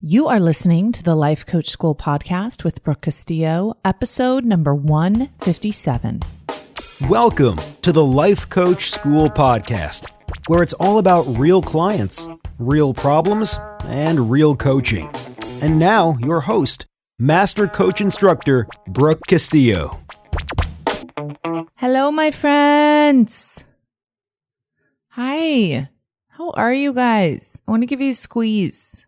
You are listening to the Life Coach School podcast with Brooke Castillo, episode number 157. Welcome to the Life Coach School podcast, where it's all about real clients, real problems, and real coaching. And now, your host, Master Coach Instructor, Brooke Castillo. Hello, my friends. Hi. How are you guys? I want to give you a squeeze.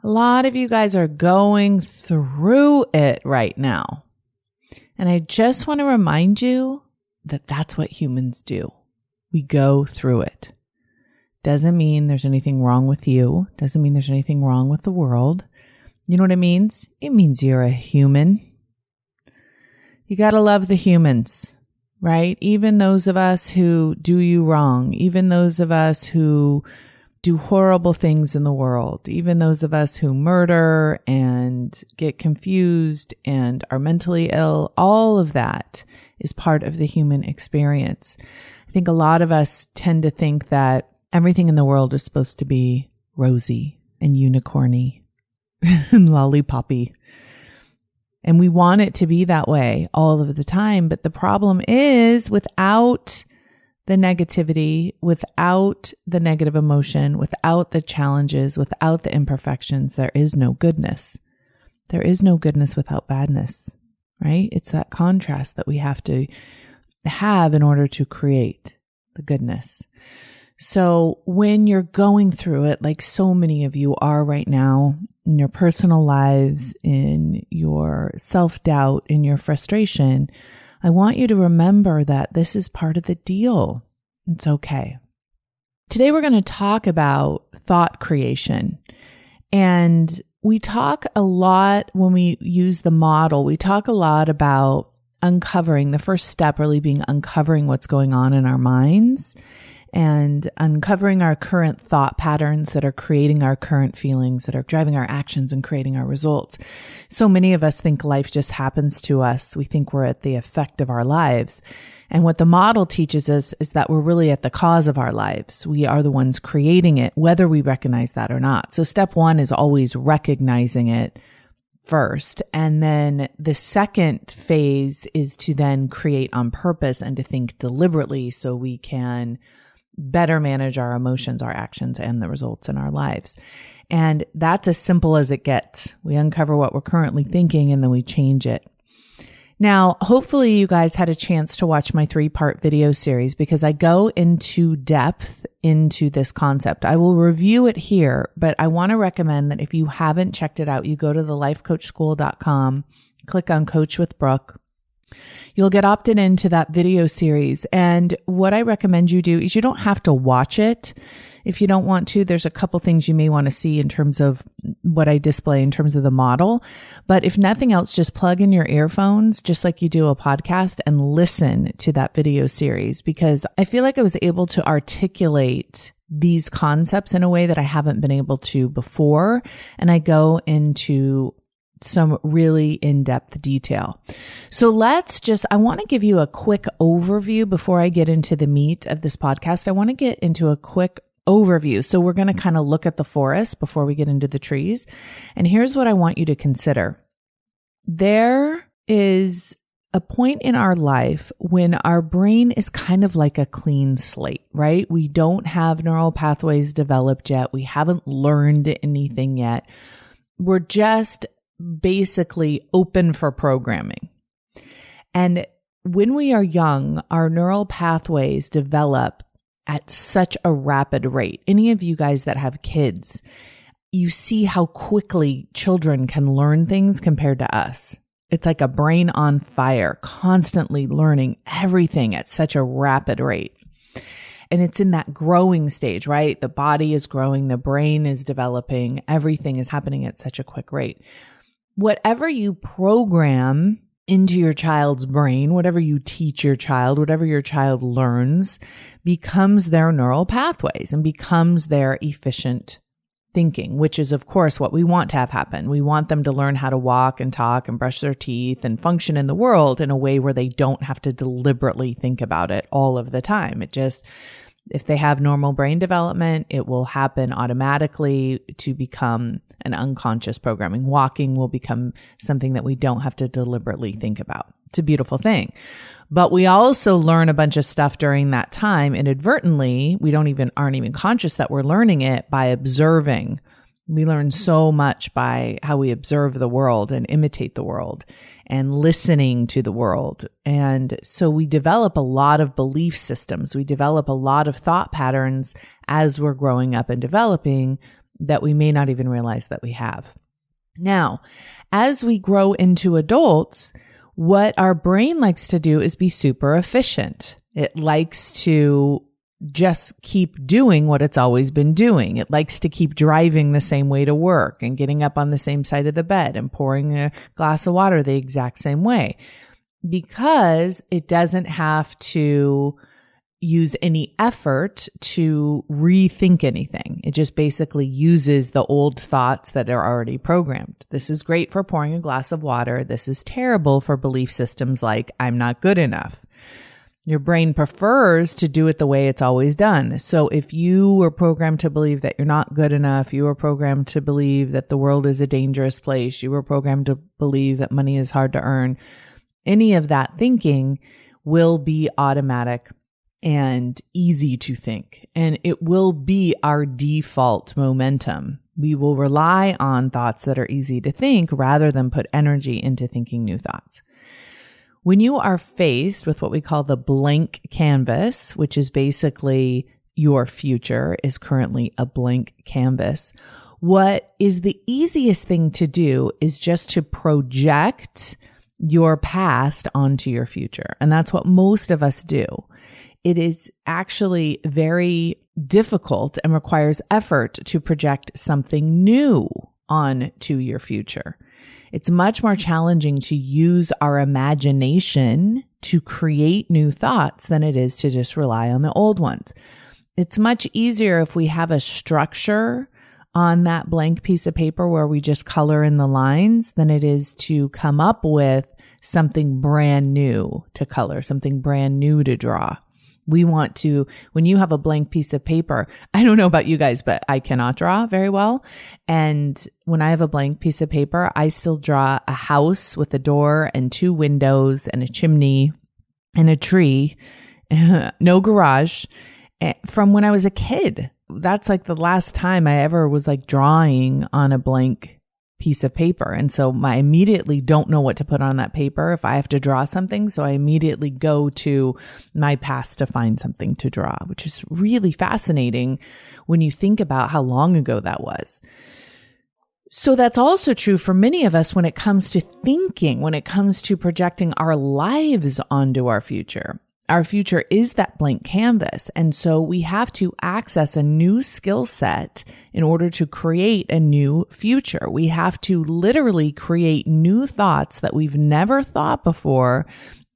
A lot of you guys are going through it right now. And I just want to remind you that that's what humans do. We go through it. Doesn't mean there's anything wrong with you. Doesn't mean there's anything wrong with the world. You know what it means? It means you're a human. You got to love the humans, right? Even those of us who do you wrong, even those of us who do horrible things in the world, even those of us who murder and get confused and are mentally ill, all of that is part of the human experience. I think a lot of us tend to think that everything in the world is supposed to be rosy and unicorny and lollipoppy. And we want it to be that way all of the time. But the problem is, without the negativity, without the negative emotion, without the challenges, without the imperfections, there is no goodness. There is no goodness without badness, right? It's that contrast that we have to have in order to create the goodness. So when you're going through it, like so many of you are right now, in your personal lives, in your self-doubt, in your frustration, I want you to remember that this is part of the deal. It's okay. Today we're going to talk about thought creation. And we talk a lot when we use the model, we talk a lot about uncovering, the first step really being uncovering what's going on in our minds and uncovering our current thought patterns that are creating our current feelings, that are driving our actions and creating our results. So many of us think life just happens to us. We think we're at the effect of our lives. And what the model teaches us is that we're really at the cause of our lives. We are the ones creating it, whether we recognize that or not. So step one is always recognizing it first. And then the second phase is to then create on purpose and to think deliberately so we can better manage our emotions, our actions, and the results in our lives. And that's as simple as it gets. We uncover what we're currently thinking and then we change it. Now, hopefully you guys had a chance to watch my 3-part video series because I go into depth into this concept. I will review it here, but I want to recommend that if you haven't checked it out, you go to thelifecoachschool.com, click on Coach with Brooke. You'll get opted into that video series. And what I recommend you do is you don't have to watch it. If you don't want to, there's a couple things you may want to see in terms of what I display in terms of the model. But if nothing else, just plug in your earphones, just like you do a podcast, and listen to that video series, because I feel like I was able to articulate these concepts in a way that I haven't been able to before. And I go into some really in-depth detail. So I want to give you a quick overview before I get into the meat of this podcast. I want to get into a quick overview. So we're going to kind of look at the forest before we get into the trees. And here's what I want you to consider. There is a point in our life when our brain is kind of like a clean slate, right? We don't have neural pathways developed yet. We haven't learned anything yet. We're just basically open for programming. And when we are young, our neural pathways develop at such a rapid rate. Any of you guys that have kids, you see how quickly children can learn things compared to us. It's like a brain on fire, constantly learning everything at such a rapid rate. And it's in that growing stage, right? The body is growing, the brain is developing, everything is happening at such a quick rate. Whatever you program into your child's brain, whatever you teach your child, whatever your child learns, becomes their neural pathways and becomes their efficient thinking, which is, of course, what we want to have happen. We want them to learn how to walk and talk and brush their teeth and function in the world in a way where they don't have to deliberately think about it all of the time. It just If they have normal brain development, it will happen automatically to become an unconscious programming. Walking will become something that we don't have to deliberately think about. It's a beautiful thing. But we also learn a bunch of stuff during that time inadvertently. We aren't even conscious that we're learning it by observing. We learn so much by how we observe the world and imitate the world and listening to the world. And so we develop a lot of belief systems. We develop a lot of thought patterns as we're growing up and developing that we may not even realize that we have. Now, as we grow into adults, what our brain likes to do is be super efficient. It likes to just keep doing what it's always been doing. It likes to keep driving the same way to work and getting up on the same side of the bed and pouring a glass of water the exact same way, because it doesn't have to use any effort to rethink anything. It just basically uses the old thoughts that are already programmed. This is great for pouring a glass of water. This is terrible for belief systems like I'm not good enough. Your brain prefers to do it the way it's always done. So if you were programmed to believe that you're not good enough, you were programmed to believe that the world is a dangerous place, you were programmed to believe that money is hard to earn, any of that thinking will be automatic and easy to think. And it will be our default momentum. We will rely on thoughts that are easy to think rather than put energy into thinking new thoughts. When you are faced with what we call the blank canvas, which is basically your future is currently a blank canvas, what is the easiest thing to do is just to project your past onto your future. And that's what most of us do. It is actually very difficult and requires effort to project something new onto your future. It's much more challenging to use our imagination to create new thoughts than it is to just rely on the old ones. It's much easier if we have a structure on that blank piece of paper where we just color in the lines than it is to come up with something brand new to color, something brand new to draw. We want to, when you have a blank piece of paper, I don't know about you guys, but I cannot draw very well. And when I have a blank piece of paper, I still draw a house with a door and 2 windows and a chimney and a tree, no garage, from when I was a kid. That's like the last time I ever was like drawing on a blank piece of paper. And so I immediately don't know what to put on that paper if I have to draw something. So I immediately go to my past to find something to draw, which is really fascinating when you think about how long ago that was. So that's also true for many of us when it comes to thinking, when it comes to projecting our lives onto our future. Our future is that blank canvas. And so we have to access a new skill set in order to create a new future. We have to literally create new thoughts that we've never thought before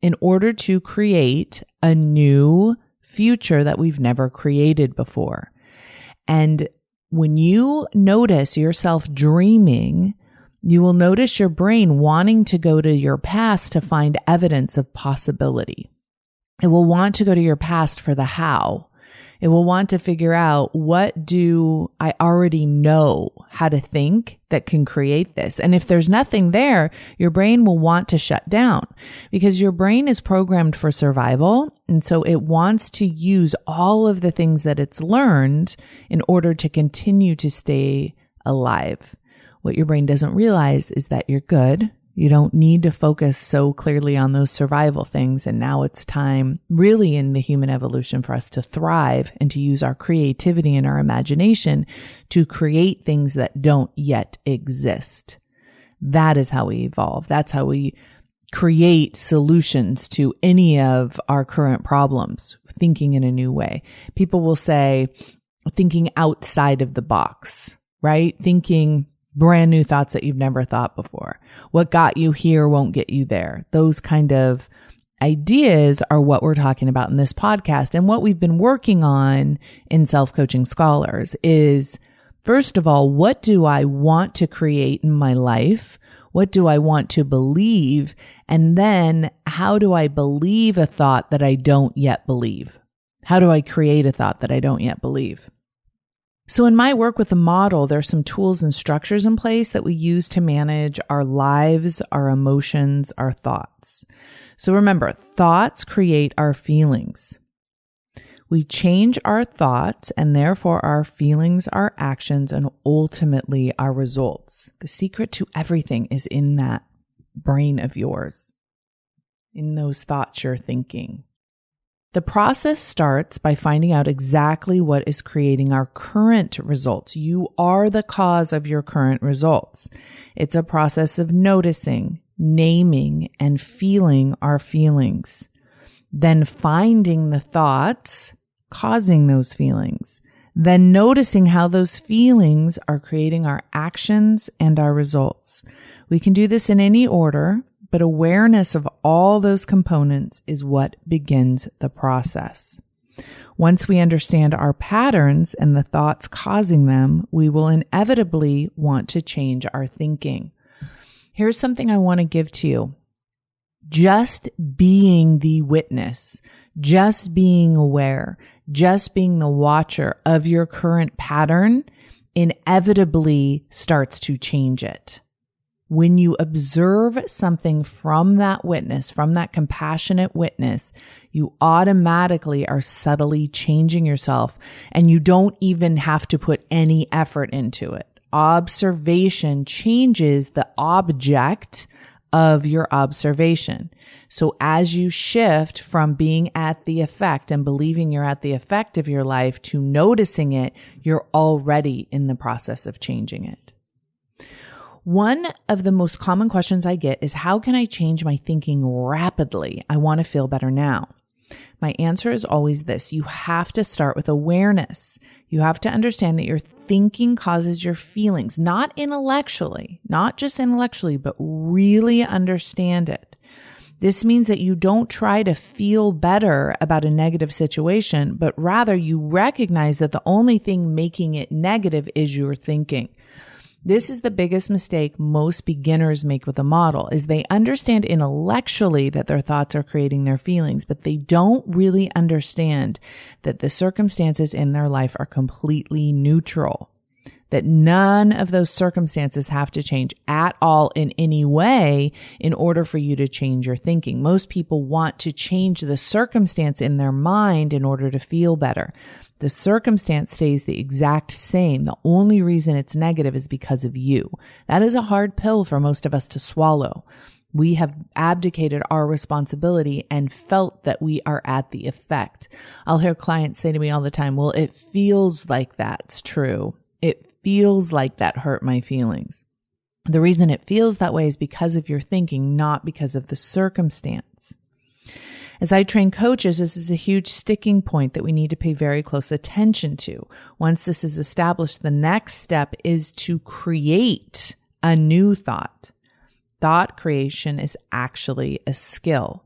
in order to create a new future that we've never created before. And when you notice yourself dreaming, you will notice your brain wanting to go to your past to find evidence of possibility. It will want to go to your past for the how. It will want to figure out, what do I already know how to think that can create this? And if there's nothing there, your brain will want to shut down because your brain is programmed for survival. And so it wants to use all of the things that it's learned in order to continue to stay alive. What your brain doesn't realize is that you're good. You don't need to focus so clearly on those survival things. And now it's time really in the human evolution for us to thrive and to use our creativity and our imagination to create things that don't yet exist. That is how we evolve. That's how we create solutions to any of our current problems, thinking in a new way. People will say thinking outside of the box, right? Thinking brand new thoughts that you've never thought before. What got you here won't get you there. Those kind of ideas are what we're talking about in this podcast. And what we've been working on in Self-Coaching Scholars is, first of all, what do I want to create in my life? What do I want to believe? And then how do I believe a thought that I don't yet believe? How do I create a thought that I don't yet believe? So in my work with the model, there's some tools and structures in place that we use to manage our lives, our emotions, our thoughts. So remember, thoughts create our feelings. We change our thoughts and therefore our feelings, our actions, and ultimately our results. The secret to everything is in that brain of yours, in those thoughts you're thinking. The process starts by finding out exactly what is creating our current results. You are the cause of your current results. It's a process of noticing, naming, and feeling our feelings. Then finding the thoughts causing those feelings. Then noticing how those feelings are creating our actions and our results. We can do this in any order, but awareness of all those components is what begins the process. Once we understand our patterns and the thoughts causing them, we will inevitably want to change our thinking. Here's something I want to give to you. Just being the witness, just being aware, just being the watcher of your current pattern inevitably starts to change it. When you observe something from that witness, from that compassionate witness, you automatically are subtly changing yourself and you don't even have to put any effort into it. Observation changes the object of your observation. So as you shift from being at the effect and believing you're at the effect of your life to noticing it, you're already in the process of changing it. One of the most common questions I get is, how can I change my thinking rapidly? I want to feel better now. My answer is always this. You have to start with awareness. You have to understand that your thinking causes your feelings, not intellectually, not just intellectually, but really understand it. This means that you don't try to feel better about a negative situation, but rather you recognize that the only thing making it negative is your thinking. This is the biggest mistake most beginners make with a model, is they understand intellectually that their thoughts are creating their feelings, but they don't really understand that the circumstances in their life are completely neutral, that none of those circumstances have to change at all in any way in order for you to change your thinking. Most people want to change the circumstance in their mind in order to feel better. The circumstance stays the exact same. The only reason it's negative is because of you. That is a hard pill for most of us to swallow. We have abdicated our responsibility and felt that we are at the effect. I'll hear clients say to me all the time, well, it feels like that's true. It feels like that hurt my feelings. The reason it feels that way is because of your thinking, not because of the circumstance. As I train coaches, this is a huge sticking point that we need to pay very close attention to. Once this is established, the next step is to create a new thought. Thought creation is actually a skill.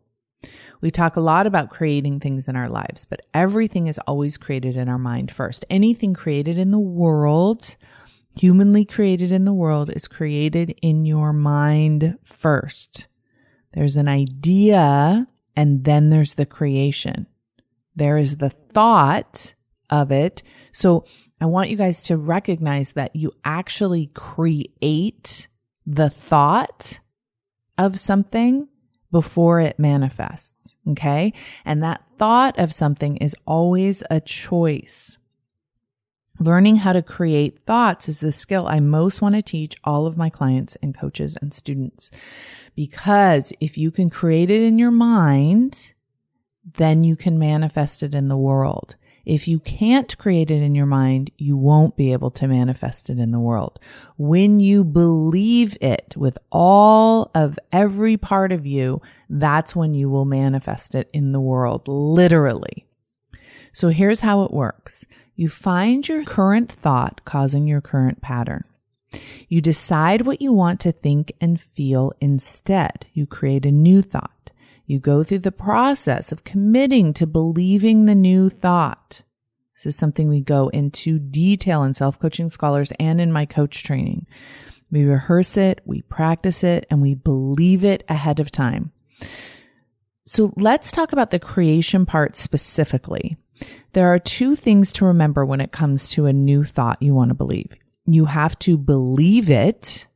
We talk a lot about creating things in our lives, but everything is always created in our mind first. Anything created in the world, humanly created in the world, is created in your mind first. There's an idea, and then there's the creation. There is the thought of it. So I want you guys to recognize that you actually create the thought of something before it manifests, okay? And that thought of something is always a choice. Learning how to create thoughts is the skill I most want to teach all of my clients and coaches and students. Because if you can create it in your mind, then you can manifest it in the world. If you can't create it in your mind, you won't be able to manifest it in the world. When you believe it with all of every part of you, that's when you will manifest it in the world, literally. So here's how it works. You find your current thought causing your current pattern. You decide what you want to think and feel instead. You create a new thought. You go through the process of committing to believing the new thought. This is something we go into detail in Self-Coaching Scholars and in my coach training. We rehearse it, we practice it, and we believe it ahead of time. So let's talk about the creation part specifically. There are two things to remember when it comes to a new thought you want to believe. You have to believe it,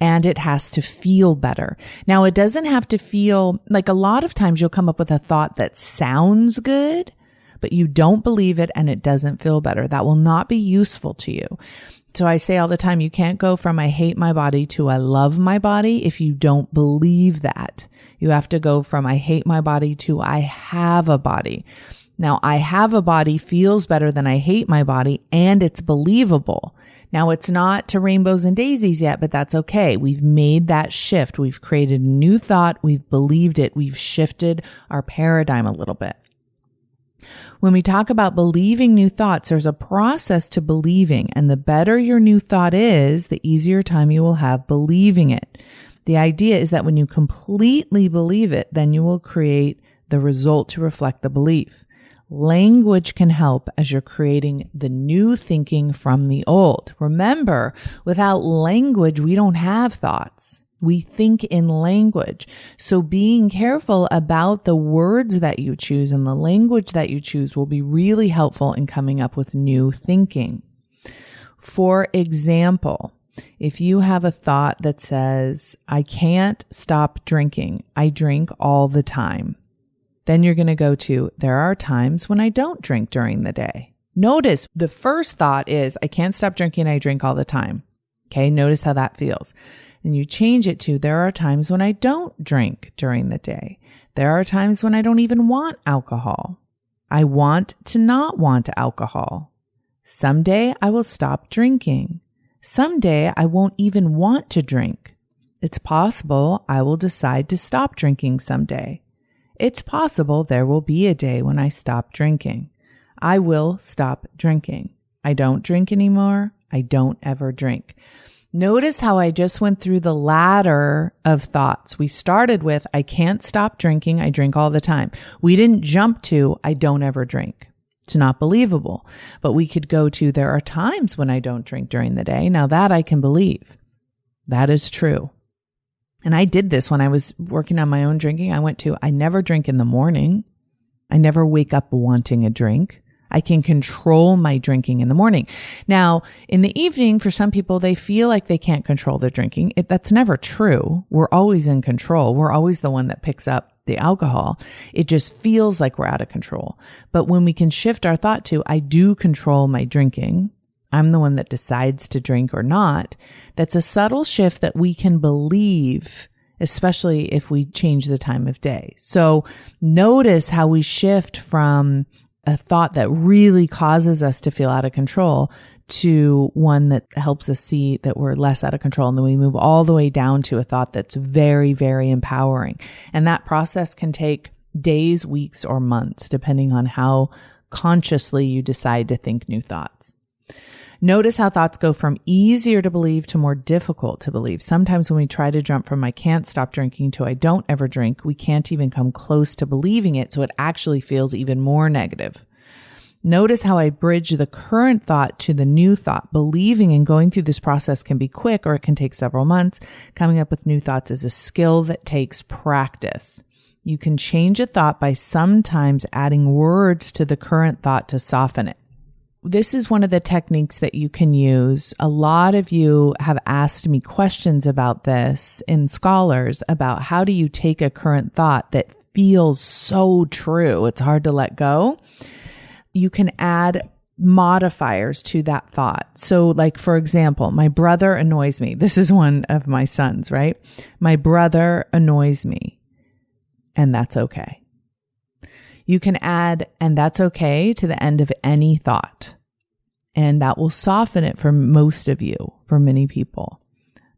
and it has to feel better. Now, it doesn't have to feel like, a lot of times you'll come up with a thought that sounds good, but you don't believe it and it doesn't feel better. That will not be useful to you. So I say all the time, you can't go from I hate my body to I love my body if you don't believe that. You have to go from I hate my body to I have a body. Now, I have a body feels better than I hate my body, and it's believable. Now, it's not to rainbows and daisies yet, but that's okay. We've made that shift. We've created a new thought. We've believed it. We've shifted our paradigm a little bit. When we talk about believing new thoughts, there's a process to believing, and the better your new thought is, the easier time you will have believing it. The idea is that when you completely believe it, then you will create the result to reflect the belief. Language can help as you're creating the new thinking from the old. Remember, without language, we don't have thoughts. We think in language. So being careful about the words that you choose and the language that you choose will be really helpful in coming up with new thinking. For example, if you have a thought that says, I can't stop drinking, I drink all the time, then you're going to go to, there are times when I don't drink during the day. Notice the first thought is, I can't stop drinking, I drink all the time. Okay, notice how that feels. And you change it to, there are times when I don't drink during the day. There are times when I don't even want alcohol. I want to not want alcohol. Someday I will stop drinking. Someday I won't even want to drink. It's possible I will decide to stop drinking someday. It's possible there will be a day when I stop drinking. I will stop drinking. I don't drink anymore. I don't ever drink. Notice how I just went through the ladder of thoughts. We started with, I can't stop drinking. I drink all the time. We didn't jump to, I don't ever drink. It's not believable. But we could go to, there are times when I don't drink during the day. Now that I can believe. That is true. And I did this when I was working on my own drinking. I went to, I never drink in the morning. I never wake up wanting a drink. I can control my drinking in the morning. Now, in the evening, for some people, they feel like they can't control their drinking. That's never true. We're always in control. We're always the one that picks up the alcohol. It just feels like we're out of control. But when we can shift our thought to, I do control my drinking, I'm the one that decides to drink or not, that's a subtle shift that we can believe, especially if we change the time of day. So notice how we shift from a thought that really causes us to feel out of control to one that helps us see that we're less out of control. And then we move all the way down to a thought that's very, very empowering. And that process can take days, weeks, or months, depending on how consciously you decide to think new thoughts. Notice how thoughts go from easier to believe to more difficult to believe. Sometimes when we try to jump from I can't stop drinking to I don't ever drink, we can't even come close to believing it, so it actually feels even more negative. Notice how I bridge the current thought to the new thought. Believing and going through this process can be quick or it can take several months. Coming up with new thoughts is a skill that takes practice. You can change a thought by sometimes adding words to the current thought to soften it. This is one of the techniques that you can use. A lot of you have asked me questions about this in Scholars about how do you take a current thought that feels so true, it's hard to let go. You can add modifiers to that thought. So like, for example, my brother annoys me. This is one of my sons, right? My brother annoys me, and that's okay. You can add, and that's okay, to the end of any thought. And that will soften it for most of you, for many people.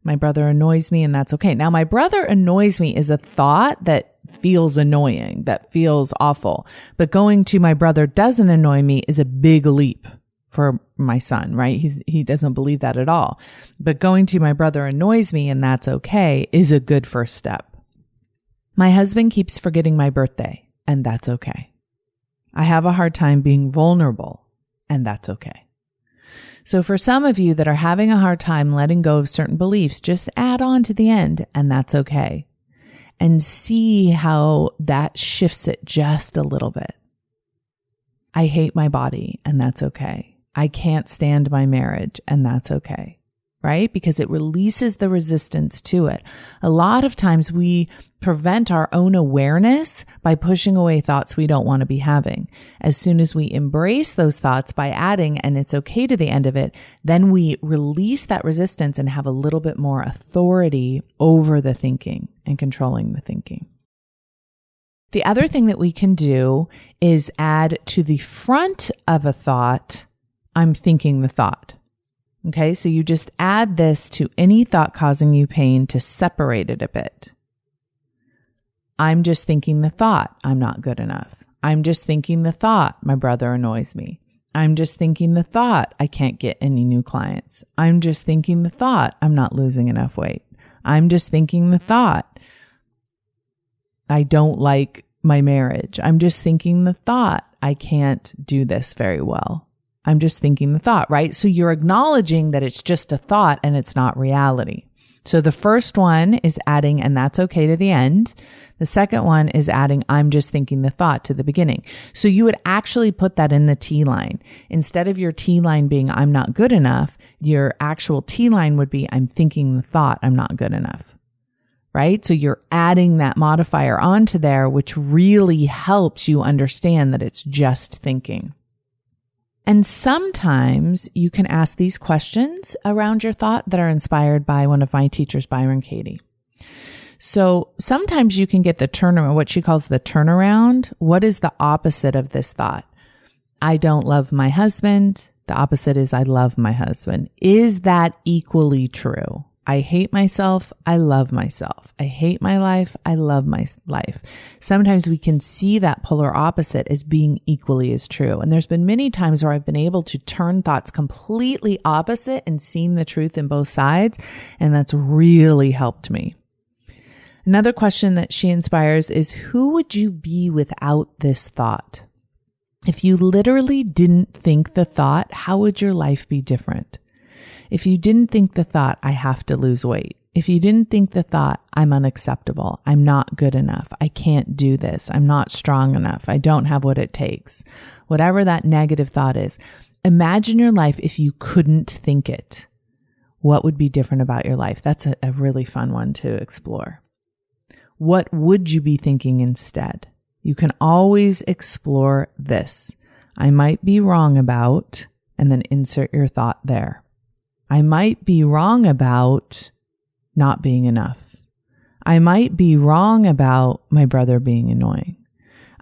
My brother annoys me, and that's okay. Now, my brother annoys me is a thought that feels annoying, that feels awful. But going to my brother doesn't annoy me is a big leap for my son, right? He doesn't believe that at all. But going to my brother annoys me, and that's okay, is a good first step. My husband keeps forgetting my birthday, and that's okay. I have a hard time being vulnerable, and that's okay. So for some of you that are having a hard time letting go of certain beliefs, just add on to the end, and that's okay. And see how that shifts it just a little bit. I hate my body, and that's okay. I can't stand my marriage, and that's okay. Right? Because it releases the resistance to it. A lot of times we prevent our own awareness by pushing away thoughts we don't want to be having. As soon as we embrace those thoughts by adding, and it's okay to the end of it, then we release that resistance and have a little bit more authority over the thinking and controlling the thinking. The other thing that we can do is add to the front of a thought, I'm thinking the thought. Okay, so you just add this to any thought causing you pain to separate it a bit. I'm just thinking the thought, I'm not good enough. I'm just thinking the thought, my brother annoys me. I'm just thinking the thought, I can't get any new clients. I'm just thinking the thought, I'm not losing enough weight. I'm just thinking the thought, I don't like my marriage. I'm just thinking the thought, I can't do this very well. I'm just thinking the thought, right? So you're acknowledging that it's just a thought and it's not reality. So the first one is adding, and that's okay to the end. The second one is adding, I'm just thinking the thought to the beginning. So you would actually put that in the T line. Instead of your T line being, I'm not good enough, your actual T line would be, I'm thinking the thought, I'm not good enough. Right? So you're adding that modifier onto there, which really helps you understand that it's just thinking. And sometimes you can ask these questions around your thought that are inspired by one of my teachers, Byron Katie. So sometimes you can get the turnaround, what she calls the turnaround. What is the opposite of this thought? I don't love my husband. The opposite is I love my husband. Is that equally true? I hate myself. I love myself. I hate my life. I love my life. Sometimes we can see that polar opposite as being equally as true. And there's been many times where I've been able to turn thoughts completely opposite and seen the truth in both sides. And that's really helped me. Another question that she inspires is, who would you be without this thought? If you literally didn't think the thought, how would your life be different? If you didn't think the thought, I have to lose weight. If you didn't think the thought, I'm unacceptable. I'm not good enough. I can't do this. I'm not strong enough. I don't have what it takes. Whatever that negative thought is, imagine your life if you couldn't think it. What would be different about your life? That's a really fun one to explore. What would you be thinking instead? You can always explore this. I might be wrong about, and then insert your thought there. I might be wrong about not being enough. I might be wrong about my brother being annoying.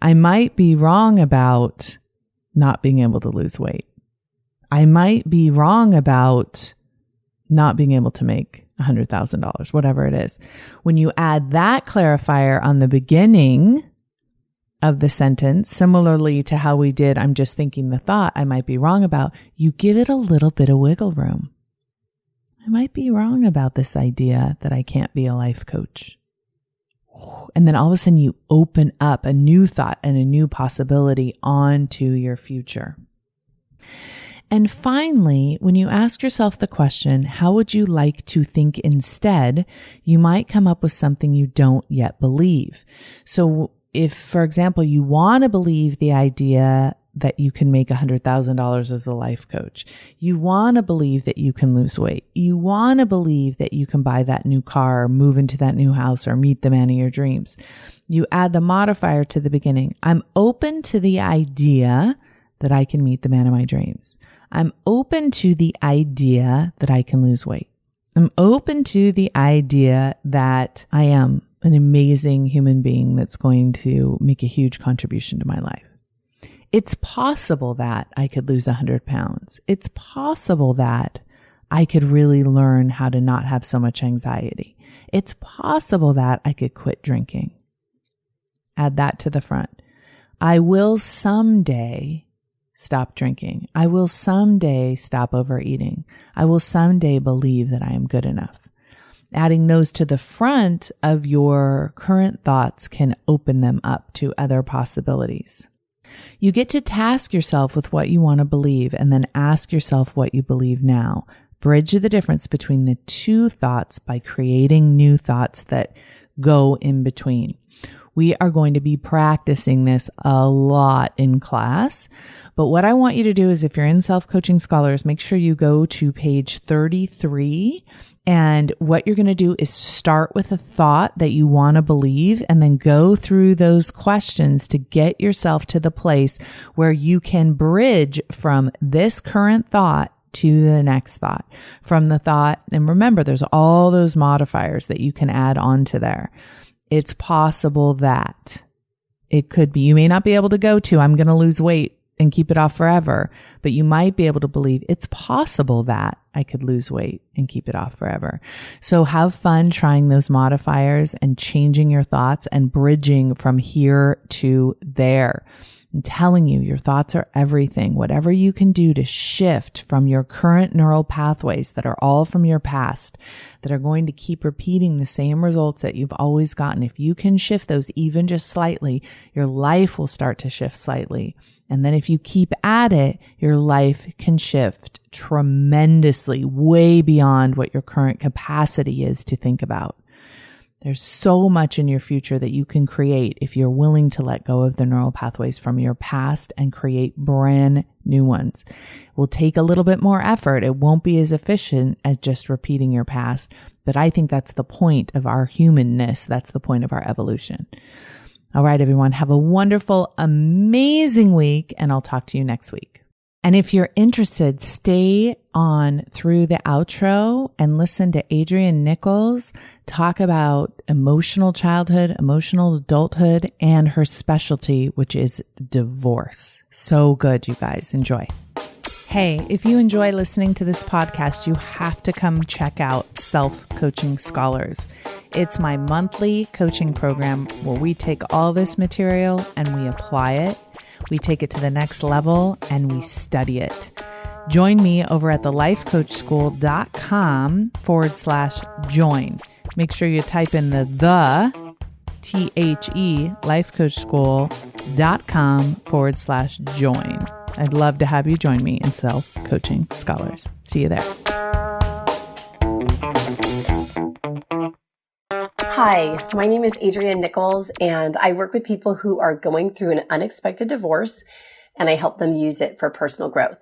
I might be wrong about not being able to lose weight. I might be wrong about not being able to make $100,000, whatever it is. When you add that clarifier on the beginning of the sentence, similarly to how we did, I'm just thinking the thought I might be wrong about, you give it a little bit of wiggle room. I might be wrong about this idea that I can't be a life coach. And then all of a sudden you open up a new thought and a new possibility onto your future. And finally, when you ask yourself the question, how would you like to think instead? You might come up with something you don't yet believe. So if, for example, you want to believe the idea that you can make $100,000 as a life coach. You want to believe that you can lose weight. You want to believe that you can buy that new car or move into that new house or meet the man of your dreams. You add the modifier to the beginning. I'm open to the idea that I can meet the man of my dreams. I'm open to the idea that I can lose weight. I'm open to the idea that I am an amazing human being that's going to make a huge contribution to my life. It's possible that I could lose 100 pounds. It's possible that I could really learn how to not have so much anxiety. It's possible that I could quit drinking. Add that to the front. I will someday stop drinking. I will someday stop overeating. I will someday believe that I am good enough. Adding those to the front of your current thoughts can open them up to other possibilities. You get to task yourself with what you want to believe and then ask yourself what you believe now. Bridge the difference between the two thoughts by creating new thoughts that go in between. We are going to be practicing this a lot in class. But what I want you to do is, if you're in Self-Coaching Scholars, make sure you go to page 33. And what you're going to do is start with a thought that you want to believe, and then go through those questions to get yourself to the place where you can bridge from this current thought to the next thought, from the thought. And remember, there's all those modifiers that you can add onto there. It's possible that it could be, you may not be able to go to, I'm going to lose weight and keep it off forever, but you might be able to believe it's possible that I could lose weight and keep it off forever. So have fun trying those modifiers and changing your thoughts and bridging from here to there. I'm telling you, your thoughts are everything. Whatever you can do to shift from your current neural pathways that are all from your past, that are going to keep repeating the same results that you've always gotten. If you can shift those even just slightly, your life will start to shift slightly. And then if you keep at it, your life can shift tremendously, way beyond what your current capacity is to think about. There's so much in your future that you can create if you're willing to let go of the neural pathways from your past and create brand new ones. It will take a little bit more effort. It won't be as efficient as just repeating your past, but I think that's the point of our humanness. That's the point of our evolution. All right, everyone, have a wonderful, amazing week, and I'll talk to you next week. And if you're interested, stay on through the outro and listen to Adrienne Nichols talk about emotional childhood, emotional adulthood, and her specialty, which is divorce. So good, you guys. Enjoy. Hey, if you enjoy listening to this podcast, you have to come check out Self-Coaching Scholars. It's my monthly coaching program where we take all this material and we apply it. We take it to the next level and we study it. Join me over at thelifecoachschool.com/join. Make sure you type in the THE lifecoachschool.com/join. I'd love to have you join me in Self-Coaching Scholars. See you there. Hi, my name is Adrienne Nichols, and I work with people who are going through an unexpected divorce, and I help them use it for personal growth.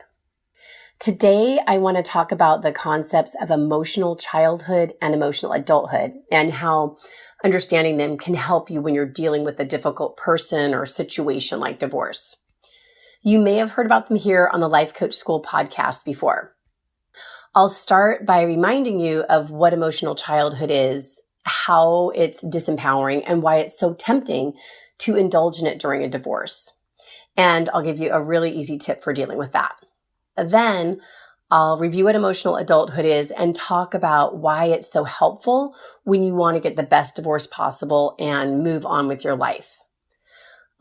Today, I want to talk about the concepts of emotional childhood and emotional adulthood, and how understanding them can help you when you're dealing with a difficult person or situation like divorce. You may have heard about them here on the Life Coach School podcast before. I'll start by reminding you of what emotional childhood is, how it's disempowering, and why it's so tempting to indulge in it during a divorce. And I'll give you a really easy tip for dealing with that. Then I'll review what emotional adulthood is and talk about why it's so helpful when you want to get the best divorce possible and move on with your life.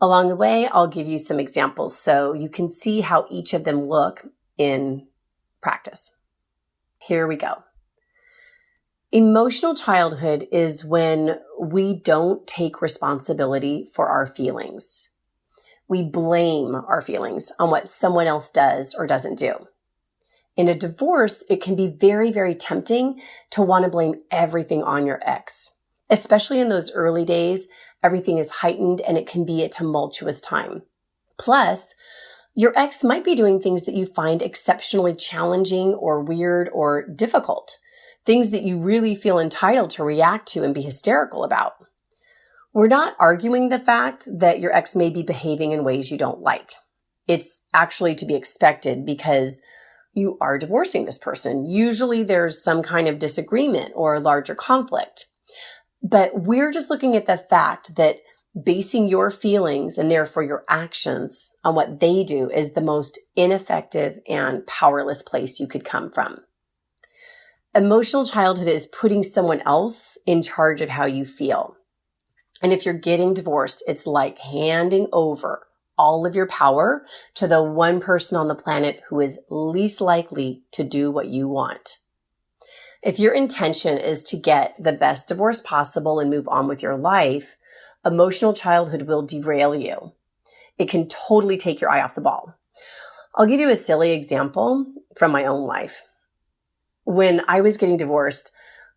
Along the way, I'll give you some examples so you can see how each of them look in practice. Here we go. Emotional childhood is when we don't take responsibility for our feelings. We blame our feelings on what someone else does or doesn't do. In a divorce, it can be very, very tempting to want to blame everything on your ex. Especially in those early days, everything is heightened and it can be a tumultuous time. Plus, your ex might be doing things that you find exceptionally challenging or weird or difficult. Things that you really feel entitled to react to and be hysterical about. We're not arguing the fact that your ex may be behaving in ways you don't like. It's actually to be expected because you are divorcing this person. Usually there's some kind of disagreement or larger conflict. But we're just looking at the fact that basing your feelings and therefore your actions on what they do is the most ineffective and powerless place you could come from. Emotional childhood is putting someone else in charge of how you feel. And if you're getting divorced, it's like handing over all of your power to the one person on the planet who is least likely to do what you want. If your intention is to get the best divorce possible and move on with your life, emotional childhood will derail you. It can totally take your eye off the ball. I'll give you a silly example from my own life. When I was getting divorced,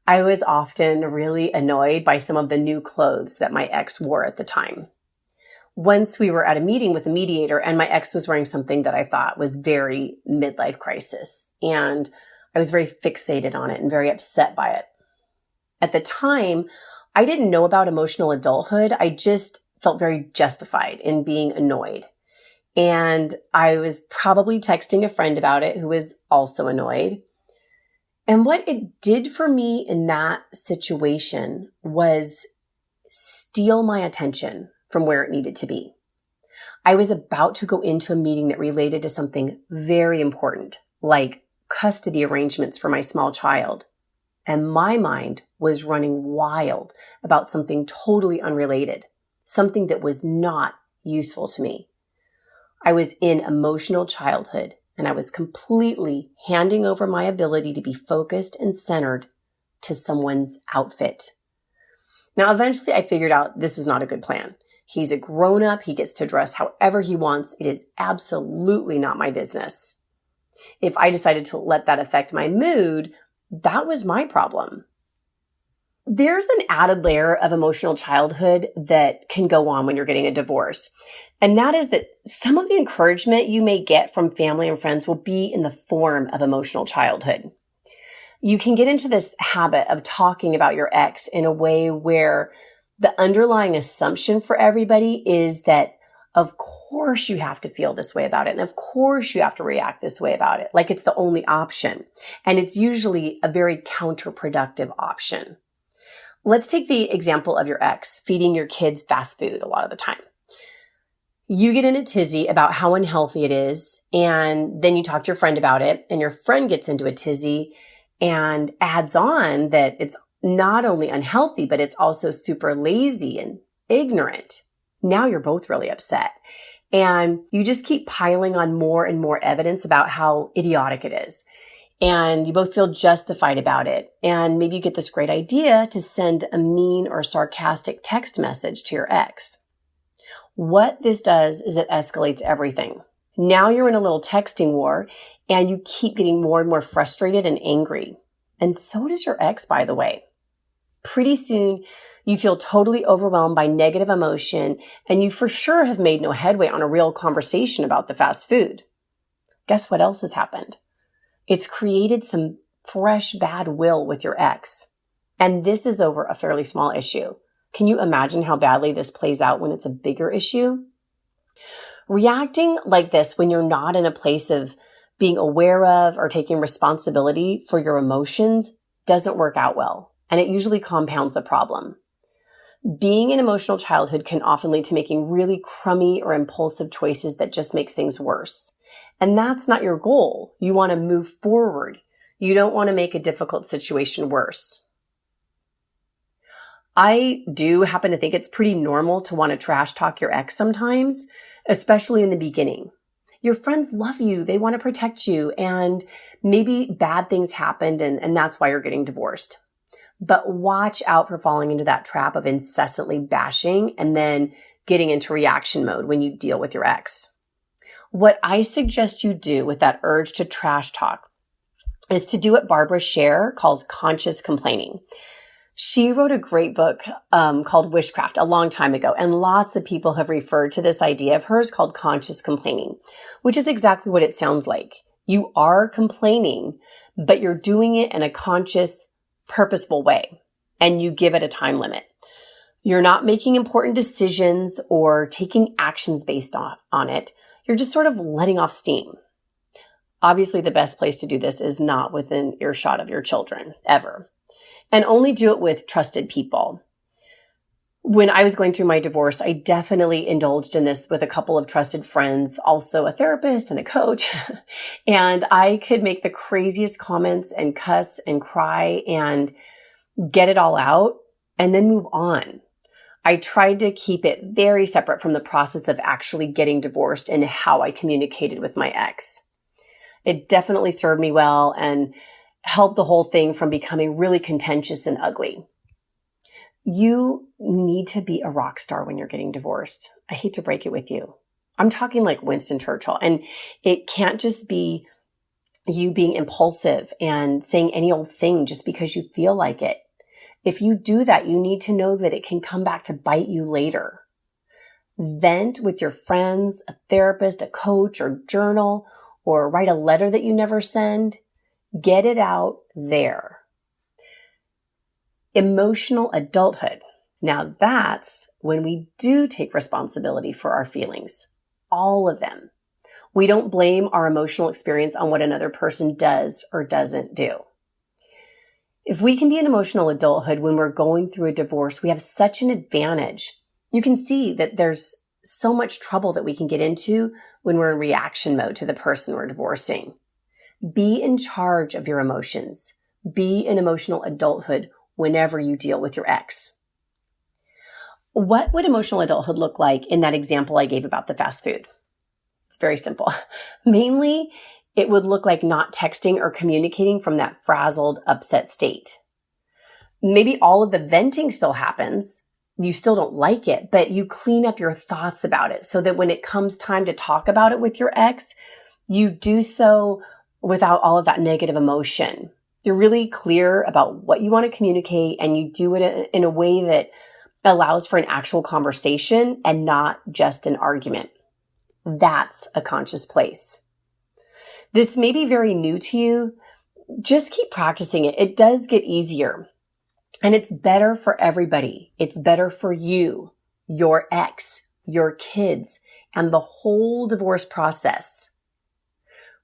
I was often really annoyed by some of the new clothes that my ex wore at the time. Once we were at a meeting with a mediator and my ex was wearing something that I thought was very midlife crisis. And I was very fixated on it and very upset by it. At the time, I didn't know about emotional adulthood. I just felt very justified in being annoyed. And I was probably texting a friend about it who was also annoyed. And what it did for me in that situation was steal my attention from where it needed to be. I was about to go into a meeting that related to something very important, like custody arrangements for my small child. And my mind was running wild about something totally unrelated, something that was not useful to me. I was in emotional childhood, and I was completely handing over my ability to be focused and centered to someone's outfit. Now, eventually I figured out this was not a good plan. He's a grown-up. He gets to dress however he wants. It is absolutely not my business. If I decided to let that affect my mood, that was my problem. There's an added layer of emotional childhood that can go on when you're getting a divorce. And that is that some of the encouragement you may get from family and friends will be in the form of emotional childhood. You can get into this habit of talking about your ex in a way where the underlying assumption for everybody is that, of course, you have to feel this way about it. And of course, you have to react this way about it. Like it's the only option. And it's usually a very counterproductive option. Let's take the example of your ex feeding your kids fast food a lot of the time. You get in a tizzy about how unhealthy it is, and then you talk to your friend about it, and your friend gets into a tizzy and adds on that it's not only unhealthy, but it's also super lazy and ignorant. Now you're both really upset. And you just keep piling on more and more evidence about how idiotic it is. And you both feel justified about it. And maybe you get this great idea to send a mean or sarcastic text message to your ex. What this does is it escalates everything. Now you're in a little texting war and you keep getting more and more frustrated and angry. And so does your ex, by the way. Pretty soon, you feel totally overwhelmed by negative emotion, and you for sure have made no headway on a real conversation about the fast food. Guess what else has happened? It's created some fresh bad will with your ex. And this is over a fairly small issue. Can you imagine how badly this plays out when it's a bigger issue? Reacting like this when you're not in a place of being aware of or taking responsibility for your emotions doesn't work out well, and it usually compounds the problem. Being in emotional childhood can often lead to making really crummy or impulsive choices that just makes things worse. And that's not your goal. You want to move forward. You don't want to make a difficult situation worse. I do happen to think it's pretty normal to want to trash talk your ex sometimes, especially in the beginning. Your friends love you. They want to protect you. And maybe bad things happened and that's why you're getting divorced. But watch out for falling into that trap of incessantly bashing and then getting into reaction mode when you deal with your ex. What I suggest you do with that urge to trash talk is to do what Barbara Sher calls conscious complaining. She wrote a great book called Witchcraft a long time ago, and lots of people have referred to this idea of hers called conscious complaining, which is exactly what it sounds like. You are complaining, but you're doing it in a conscious, purposeful way, and you give it a time limit. You're not making important decisions or taking actions based on it. You're just sort of letting off steam. Obviously, the best place to do this is not within earshot of your children, ever. And only do it with trusted people. When I was going through my divorce, I definitely indulged in this with a couple of trusted friends, also a therapist and a coach. And I could make the craziest comments and cuss and cry and get it all out and then move on. I tried to keep it very separate from the process of actually getting divorced and how I communicated with my ex. It definitely served me well and helped the whole thing from becoming really contentious and ugly. You need to be a rock star when you're getting divorced. I hate to break it with you. I'm talking like Winston Churchill. And it can't just be you being impulsive and saying any old thing just because you feel like it. If you do that, you need to know that it can come back to bite you later. Vent with your friends, a therapist, a coach, or journal, or write a letter that you never send. Get it out there. Emotional adulthood. Now that's when we do take responsibility for our feelings. All of them. We don't blame our emotional experience on what another person does or doesn't do. If we can be in emotional adulthood when we're going through a divorce, we have such an advantage. You can see that there's so much trouble that we can get into when we're in reaction mode to the person we're divorcing. Be in charge of your emotions. Be in emotional adulthood whenever you deal with your ex. What would emotional adulthood look like in that example I gave about the fast food? It's very simple. Mainly, it would look like not texting or communicating from that frazzled, upset state. Maybe all of the venting still happens. You still don't like it, but you clean up your thoughts about it so that when it comes time to talk about it with your ex, you do so without all of that negative emotion. You're really clear about what you want to communicate, and you do it in a way that allows for an actual conversation and not just an argument. That's a conscious place. This may be very new to you. Just keep practicing it. It does get easier. And it's better for everybody. It's better for you, your ex, your kids, and the whole divorce process.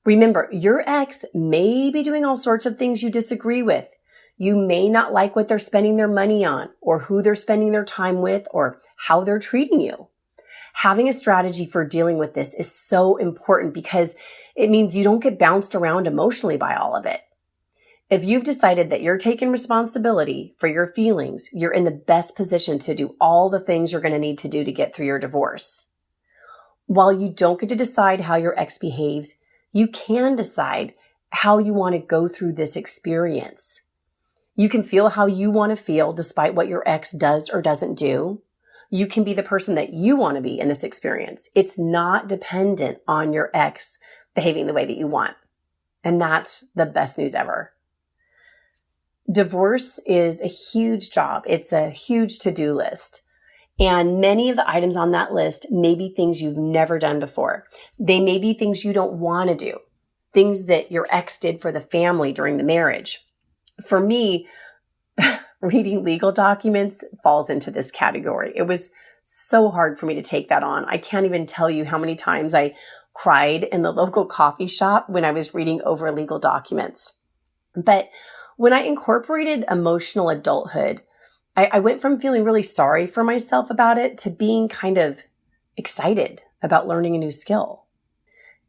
Remember, your ex may be doing all sorts of things you disagree with. You may not like what they're spending their money on, or who they're spending their time with, or how they're treating you. Having a strategy for dealing with this is so important because it means you don't get bounced around emotionally by all of it. If you've decided that you're taking responsibility for your feelings, you're in the best position to do all the things you're going to need to do to get through your divorce. While you don't get to decide how your ex behaves, you can decide how you want to go through this experience. You can feel how you want to feel despite what your ex does or doesn't do. You can be the person that you want to be in this experience. It's not dependent on your ex behaving the way that you want. And that's the best news ever. Divorce is a huge job. It's a huge to-do list. And many of the items on that list may be things you've never done before. They may be things you don't want to do, things that your ex did for the family during the marriage. For me, reading legal documents falls into this category. It was so hard for me to take that on. I can't even tell you how many times I cried in the local coffee shop when I was reading over legal documents. But when I incorporated emotional adulthood, I went from feeling really sorry for myself about it to being kind of excited about learning a new skill.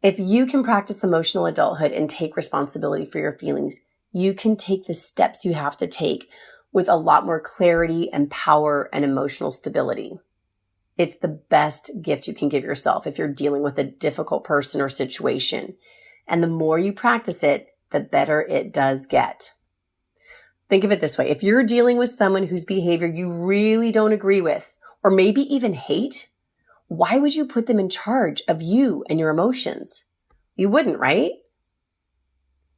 If you can practice emotional adulthood and take responsibility for your feelings, you can take the steps you have to take with a lot more clarity and power and emotional stability. It's the best gift you can give yourself if you're dealing with a difficult person or situation. And the more you practice it, the better it does get. Think of it this way. If you're dealing with someone whose behavior you really don't agree with, or maybe even hate, why would you put them in charge of you and your emotions? You wouldn't, right?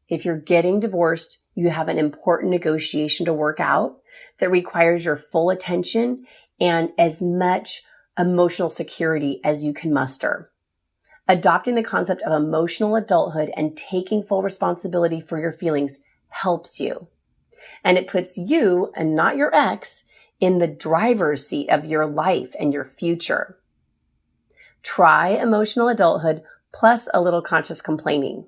If you're getting divorced, you have an important negotiation to work out that requires your full attention and as much emotional security as you can muster. Adopting the concept of emotional adulthood and taking full responsibility for your feelings helps you. And it puts you, and not your ex, in the driver's seat of your life and your future. Try emotional adulthood plus a little conscious complaining.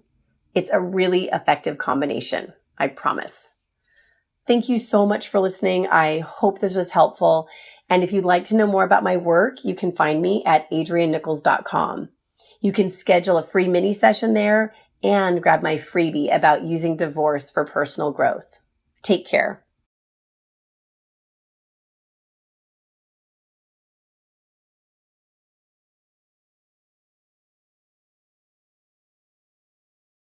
It's a really effective combination, I promise. Thank you so much for listening. I hope this was helpful. And if you'd like to know more about my work, you can find me at adriannichols.com. You can schedule a free mini session there and grab my freebie about using divorce for personal growth. Take care.